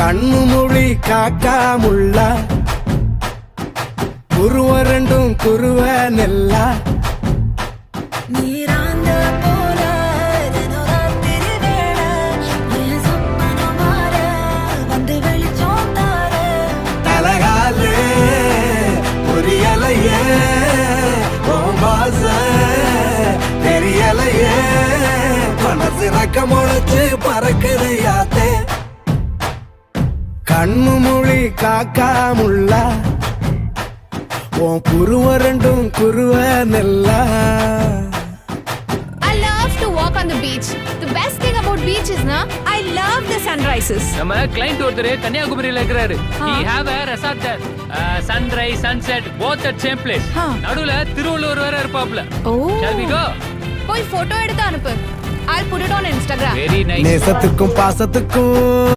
கண்ணு மொழி காக்காமுள்ள குருவ ரெண்டும் குருவ நெல்லா நீராந்த போல தினராத்திரி வேள என் சொப்பனம் மாற வந்து வெளிச்சம் தார தலகாலே புரியலையே ஓம்பாச தெரியலையே மனசு ரக்க முளைச்சு பறக்குது யாத்தே கண்ணு மொழி காக்காமுள்ள உன் குருவ ரெண்டும் குருவ நெல்லா. I love to walk on the beach. The best thing about beach is na I love the sunrises. நம்ம கிளைண்ட் ஒருத்தர் கன்னியாகுமரியில இருக்கிறாரு. He have a resort there. Sunrise, sunset, both at same place. நடுவுல திருவள்ளுவர் வேற இருப்பாப்ல. Oh. Shall we go? போய் photo எடுத்து அனுப்பு. I'll put it on Instagram. Very nice. நேசத்துக்கும் பாசத்துக்கும்